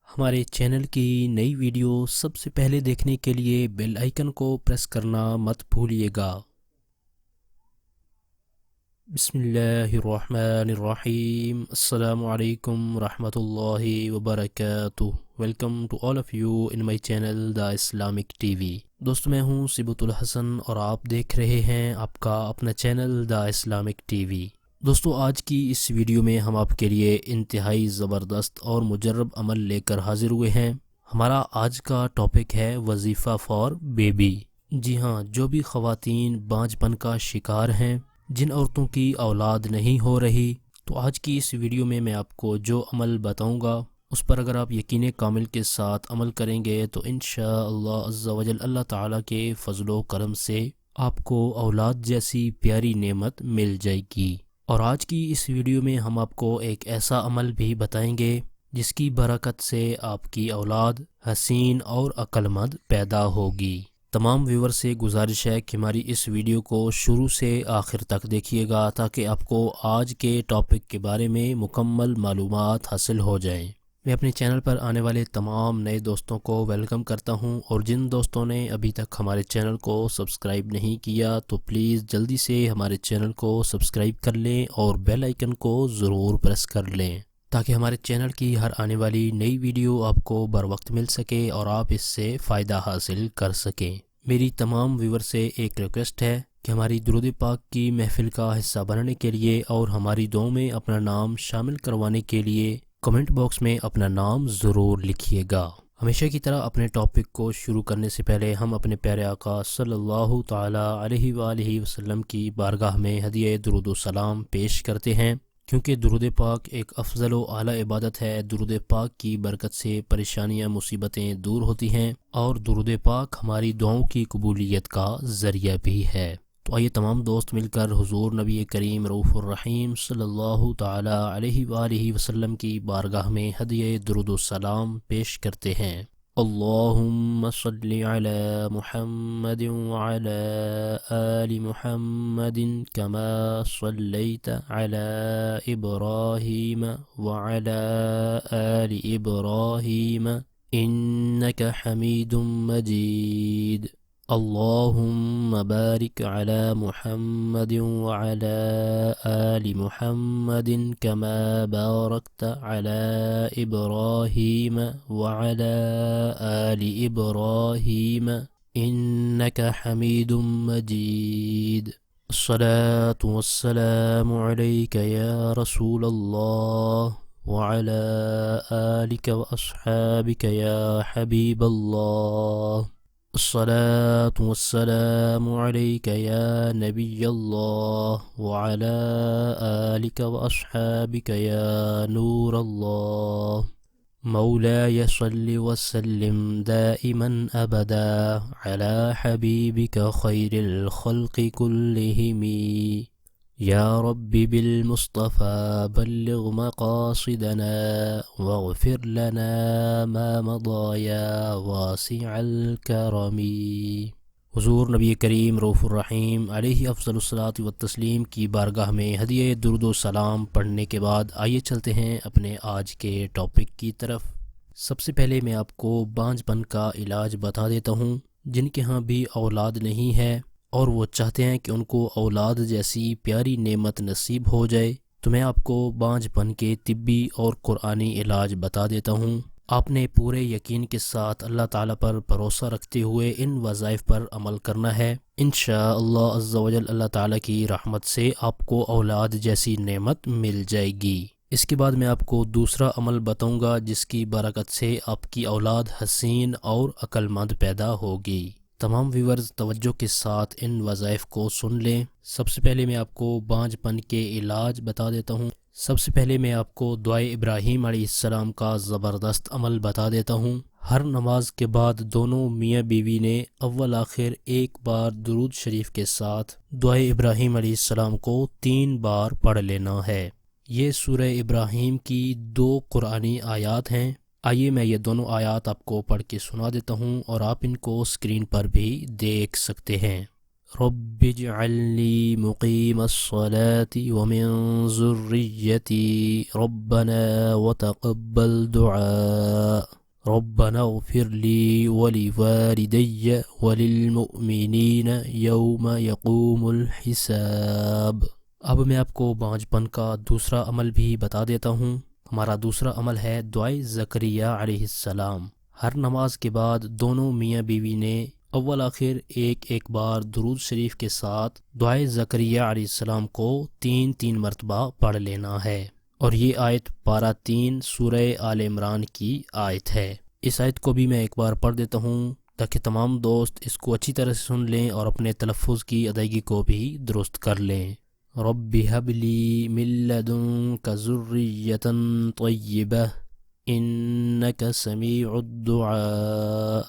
ہمارے چینل کی نئی ویڈیو سب سے پہلے دیکھنے کے لیے بیل آئیکن کو پریس کرنا مت بھولیے گا۔ بسم اللہ الرحمن الرحیم۔ السلام علیکم ورحمۃ اللہ وبرکاتہ۔ Welcome to all of you in my channel the Islamic T V. دوستو، میں ہوں صبۃ الحسن اور آپ دیکھ رہے ہیں آپ کا اپنا channel the Islamic T V. دوستو، آج کی اس ویڈیو میں ہم آپ کے لیے انتہائی زبردست اور مجرب عمل لے کر حاضر ہوئے ہیں۔ ہمارا آج کا ٹاپک ہے وظیفہ فار بیبی۔ جی ہاں، جو بھی خواتین بانجھ پن کا شکار ہیں، جن عورتوں کی اولاد نہیں ہو رہی، تو آج کی اس ویڈیو میں آپ کو جو عمل بتاؤں گا اس پر اگر آپ یقین کامل کے ساتھ عمل کریں گے تو انشاءاللہ عز و جل اللہ تعالیٰ کے فضل و کرم سے آپ کو اولاد جیسی پیاری نعمت مل جائے گی۔ اور آج کی اس ویڈیو میں ہم آپ کو ایک ایسا عمل بھی بتائیں گے جس کی برکت سے آپ کی اولاد حسین اور عقل مند پیدا ہوگی۔ تمام ویور سے گزارش ہے کہ ہماری اس ویڈیو کو شروع سے آخر تک دیکھیے گا تاکہ آپ کو آج کے ٹاپک کے بارے میں مکمل معلومات حاصل ہو جائیں۔ میں اپنے چینل پر آنے والے تمام نئے دوستوں کو ویلکم کرتا ہوں، اور جن دوستوں نے ابھی تک ہمارے چینل کو سبسکرائب نہیں کیا تو پلیز جلدی سے ہمارے چینل کو سبسکرائب کر لیں اور بیل آئیکن کو ضرور پریس کر لیں تاکہ ہمارے چینل کی ہر آنے والی نئی ویڈیو آپ کو بر وقت مل سکے اور آپ اس سے فائدہ حاصل کر سکیں۔ میری تمام ویور سے ایک ریکویسٹ ہے کہ ہماری درود پاک کی محفل کا حصہ بننے کے لیے اور ہماری دعاؤں میں اپنا نام شامل کروانے کے لیے کمنٹ باکس میں اپنا نام ضرور لکھیے گا۔ ہمیشہ کی طرح اپنے ٹاپک کو شروع کرنے سے پہلے ہم اپنے پیارے آقا صلی اللہ تعالی علیہ وآلہ وسلم کی بارگاہ میں ہدیہ درود و سلام پیش کرتے ہیں، کیونکہ درود پاک ایک افضل و اعلیٰ عبادت ہے۔ درود پاک کی برکت سے پریشانیاں مصیبتیں دور ہوتی ہیں، اور درود پاک ہماری دعاؤں کی قبولیت کا ذریعہ بھی ہے۔ تو آئیے تمام دوست مل کر حضور نبی کریم رؤوف الرحیم صلی اللہ تعالی علیہ وآلہ وسلم کی بارگاہ میں ہدیہ درود و سلام پیش کرتے ہیں۔ اللہم صلی علی محمد وعلی آل محمد کما صلیت علی ابراہیم وعلی آل ابراہیم انک حمید مجید۔ اللہم بارک علی محمد وعلی آل محمد کما بارکت علی ابراہیم وعلی آل ابراہیم انک حمید مجید۔ الصلاة والسلام علیک یا رسول اللہ وعلی آلک واصحابک یا حبیب اللہ۔ الصلاة والسلام علیک یا نبی اللہ وعلی آلک واصحابک یا نور اللہ۔ مولاي صل وسلم دائما أبدا على حبيبك خير الخلق كلهم يا رب بالمصطفى بلغ مقاصدنا واغفر لنا ما مضى يا واسع الكرم۔ حضور نبی کریم رؤوف الرحیم علیہ افضل الصلاۃ والتسلیم کی بارگاہ میں ہدیہ درود و سلام پڑھنے کے بعد آئیے چلتے ہیں اپنے آج کے ٹاپک کی طرف۔ سب سے پہلے میں آپ کو بانجھ پن کا علاج بتا دیتا ہوں۔ جن کے ہاں بھی اولاد نہیں ہے اور وہ چاہتے ہیں کہ ان کو اولاد جیسی پیاری نعمت نصیب ہو جائے، تو میں آپ کو بانجھ پن کے طبی اور قرآنی علاج بتا دیتا ہوں۔ آپ نے پورے یقین کے ساتھ اللہ تعالیٰ پر بھروسہ رکھتے ہوئے ان وظائف پر عمل کرنا ہے۔ انشاءاللہ عز و جل اللہ تعالیٰ کی رحمت سے آپ کو اولاد جیسی نعمت مل جائے گی۔ اس کے بعد میں آپ کو دوسرا عمل بتاؤں گا جس کی برکت سے آپ کی اولاد حسین اور عقل مند پیدا ہوگی۔ تمام ویورز توجہ کے ساتھ ان وظائف کو سن لیں۔ سب سے پہلے میں آپ کو بانجھ پن کے علاج بتا دیتا ہوں۔ سب سے پہلے میں آپ کو دعائے ابراہیم علیہ السلام کا زبردست عمل بتا دیتا ہوں۔ ہر نماز کے بعد دونوں میاں بیوی نے اول آخر ایک بار درود شریف کے ساتھ دعائے ابراہیم علیہ السلام کو 3 بار پڑھ لینا ہے۔ یہ سورہ ابراہیم کی 2 قرآنی آیات ہیں۔ آئیے میں یہ دونوں آیات آپ کو پڑھ کے سنا دیتا ہوں اور آپ ان کو اسکرین پر بھی دیکھ سکتے ہیں۔ رب اجعلنی مقیم الصلاة ومن ذریتی ربنا وتقبل دعاء۔ ربنا اغفر لی ولوالدی وللمؤمنین یوم یقوم الحساب۔ اب میں آپ کو بانجھ پن کا دوسرا عمل بھی بتا دیتا ہوں۔ ہمارا دوسرا عمل ہے دعائے زکریہ علیہ السلام۔ ہر نماز کے بعد دونوں میاں بیوی نے اول آخر ایک بار درود شریف کے ساتھ دعائے زکریہ علیہ السلام کو 3 مرتبہ پڑھ لینا ہے، اور یہ آیت پارہ 3 سورہ آل عمران کی آیت ہے۔ اس آیت کو بھی میں ایک بار پڑھ دیتا ہوں تاکہ تمام دوست اس کو اچھی طرح سے سن لیں اور اپنے تلفظ کی ادائیگی کو بھی درست کر لیں۔ رب هب لی من لدنک ذریۃ طیبہ انک سمیع الدعاء۔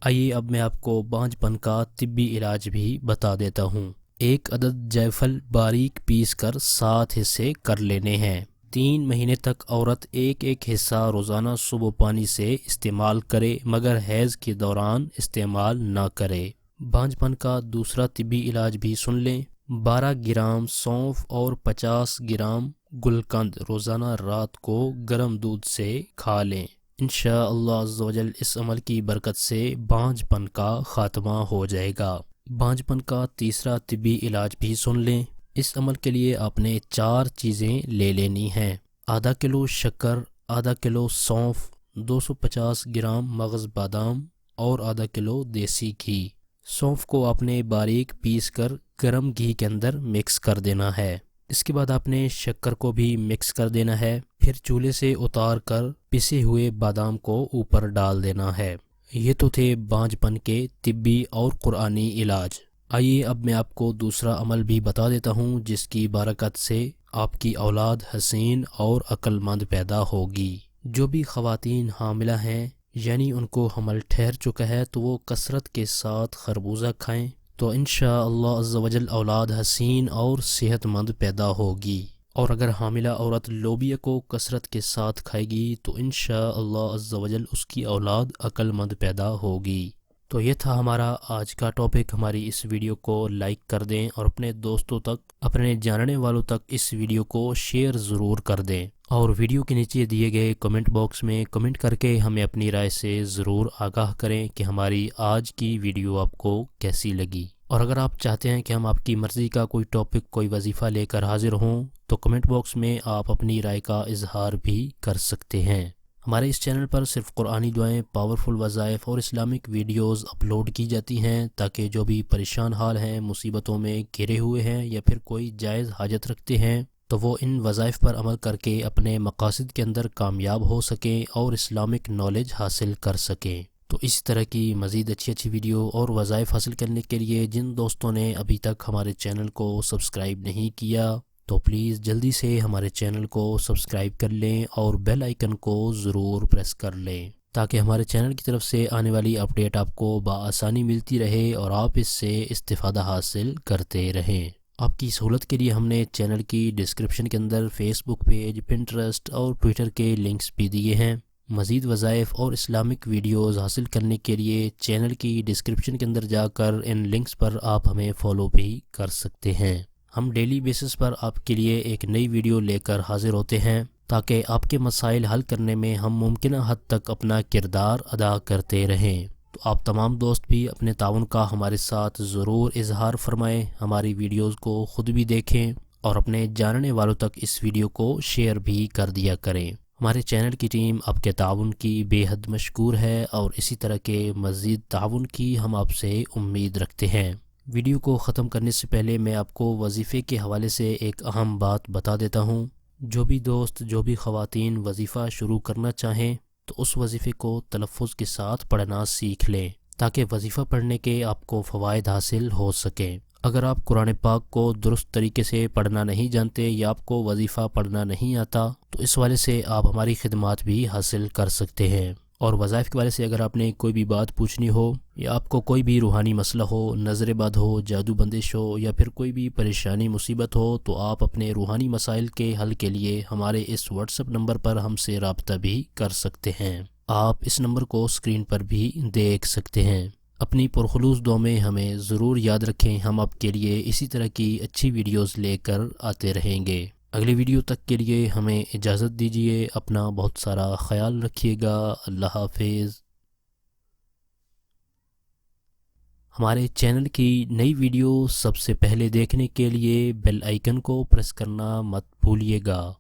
آئیے اب میں آپ کو بانجھ پن کا طبی علاج بھی بتا دیتا ہوں۔ 1 عدد جائفل باریک پیس کر 7 حصے کر لینے ہیں۔ 3 مہینے تک عورت ایک حصہ روزانہ صبح پانی سے استعمال کرے، مگر حیض کے دوران استعمال نہ کرے۔ بانجھ پن کا دوسرا طبی علاج بھی سن لیں۔ 12 گرام سونف اور 50 گرام گلقند روزانہ رات کو گرم دودھ سے کھا لیں۔ انشاءاللہ عز و جل اس عمل کی برکت سے بانجھ پن کا خاتمہ ہو جائے گا۔ بانجھ پن کا تیسرا طبی علاج بھی سن لیں۔ اس عمل کے لیے آپ نے 4 چیزیں لے لینی ہیں۔ ½ کلو شکر، ½ کلو سونف، 250 گرام مغز بادام اور ½ کلو دیسی گھی۔ سونف کو آپ نے باریک پیس کر گرم گھی کے اندر مکس کر دینا ہے۔ اس کے بعد آپ نے شکر کو بھی مکس کر دینا ہے، پھر چولہے سے اتار کر پسے ہوئے بادام کو اوپر ڈال دینا ہے۔ یہ تو تھے بانجھ پن کے طبی اور قرآنی علاج۔ آئیے اب میں آپ کو دوسرا عمل بھی بتا دیتا ہوں جس کی برکت سے آپ کی اولاد حسین اور عقل مند پیدا ہوگی۔ جو بھی خواتین حاملہ ہیں یعنی ان کو حمل ٹھہر چکا ہے تو وہ کثرت کے ساتھ خربوزہ کھائیں تو انشاءاللہ عز و جل اولاد حسین اور صحت مند پیدا ہوگی، اور اگر حاملہ عورت لوبیا کو کثرت کے ساتھ کھائے گی تو انشاءاللہ عز و جل اس کی اولاد عقل مند پیدا ہوگی۔ تو یہ تھا ہمارا آج کا ٹاپک۔ ہماری اس ویڈیو کو لائک کر دیں اور اپنے دوستوں تک، اپنے جاننے والوں تک اس ویڈیو کو شیئر ضرور کر دیں، اور ویڈیو کے نیچے دیے گئے کمنٹ باکس میں کمنٹ کر کے ہمیں اپنی رائے سے ضرور آگاہ کریں کہ ہماری آج کی ویڈیو آپ کو کیسی لگی۔ اور اگر آپ چاہتے ہیں کہ ہم آپ کی مرضی کا کوئی ٹاپک، کوئی وظیفہ لے کر حاضر ہوں تو کمنٹ باکس میں آپ اپنی رائے کا اظہار بھی کر سکتے ہیں۔ ہمارے اس چینل پر صرف قرآنی دعائیں، پاورفل وظائف اور اسلامک ویڈیوز اپلوڈ کی جاتی ہیں تاکہ جو بھی پریشان حال ہیں، مصیبتوں میں گھرے ہوئے ہیں یا پھر کوئی جائز حاجت رکھتے ہیں تو وہ ان وظائف پر عمل کر کے اپنے مقاصد کے اندر کامیاب ہو سکیں اور اسلامک نالج حاصل کر سکیں۔ تو اس طرح کی مزید اچھی ویڈیو اور وظائف حاصل کرنے کے لیے جن دوستوں نے ابھی تک ہمارے چینل کو سبسکرائب نہیں کیا تو پلیز جلدی سے ہمارے چینل کو سبسکرائب کر لیں اور بیل آئیکن کو ضرور پریس کر لیں تاکہ ہمارے چینل کی طرف سے آنے والی اپڈیٹ آپ کو بآسانی ملتی رہے اور آپ اس سے استفادہ حاصل کرتے رہیں۔ آپ کی سہولت کے لیے ہم نے چینل کی ڈسکرپشن کے اندر فیس بک پیج، پنٹرسٹ اور ٹویٹر کے لنکس بھی دیے ہیں۔ مزید وظائف اور اسلامک ویڈیوز حاصل کرنے کے لیے چینل کی ڈسکرپشن کے اندر جا کر ان لنکس پر آپ ہمیں فالو بھی کر سکتے ہیں۔ ہم ڈیلی بیسس پر آپ کے لیے ایک نئی ویڈیو لے کر حاضر ہوتے ہیں تاکہ آپ کے مسائل حل کرنے میں ہم ممکنہ حد تک اپنا کردار ادا کرتے رہیں۔ تو آپ تمام دوست بھی اپنے تعاون کا ہمارے ساتھ ضرور اظہار فرمائیں، ہماری ویڈیوز کو خود بھی دیکھیں اور اپنے جاننے والوں تک اس ویڈیو کو شیئر بھی کر دیا کریں۔ ہمارے چینل کی ٹیم آپ کے تعاون کی بے حد مشکور ہے اور اسی طرح کے مزید تعاون کی ہم آپ سے امید رکھتے ہیں۔ ویڈیو کو ختم کرنے سے پہلے میں آپ کو وظیفے کے حوالے سے ایک اہم بات بتا دیتا ہوں۔ جو بھی دوست، جو بھی خواتین وظیفہ شروع کرنا چاہیں تو اس وظیفے کو تلفظ کے ساتھ پڑھنا سیکھ لیں تاکہ وظیفہ پڑھنے کے آپ کو فوائد حاصل ہو سکیں۔ اگر آپ قرآن پاک کو درست طریقے سے پڑھنا نہیں جانتے یا آپ کو وظیفہ پڑھنا نہیں آتا تو اس والے سے آپ ہماری خدمات بھی حاصل کر سکتے ہیں۔ اور وظائف کے بارے سے اگر آپ نے کوئی بھی بات پوچھنی ہو یا آپ کو کوئی بھی روحانی مسئلہ ہو، نظر بد ہو، جادو بندش ہو یا پھر کوئی بھی پریشانی مصیبت ہو تو آپ اپنے روحانی مسائل کے حل کے لیے ہمارے اس واٹس ایپ نمبر پر ہم سے رابطہ بھی کر سکتے ہیں۔ آپ اس نمبر کو اسکرین پر بھی دیکھ سکتے ہیں۔ اپنی پرخلوص دعا میں ہمیں ضرور یاد رکھیں، ہم آپ کے لیے اسی طرح کی اچھی ویڈیوز لے کر آتے رہیں گے۔ اگلی ویڈیو تک کے لیے ہمیں اجازت دیجیے، اپنا بہت سارا خیال رکھیے گا۔ اللہ حافظ۔ ہمارے چینل کی نئی ویڈیو سب سے پہلے دیکھنے کے لیے بیل آئیکن کو پریس کرنا مت بھولیے گا۔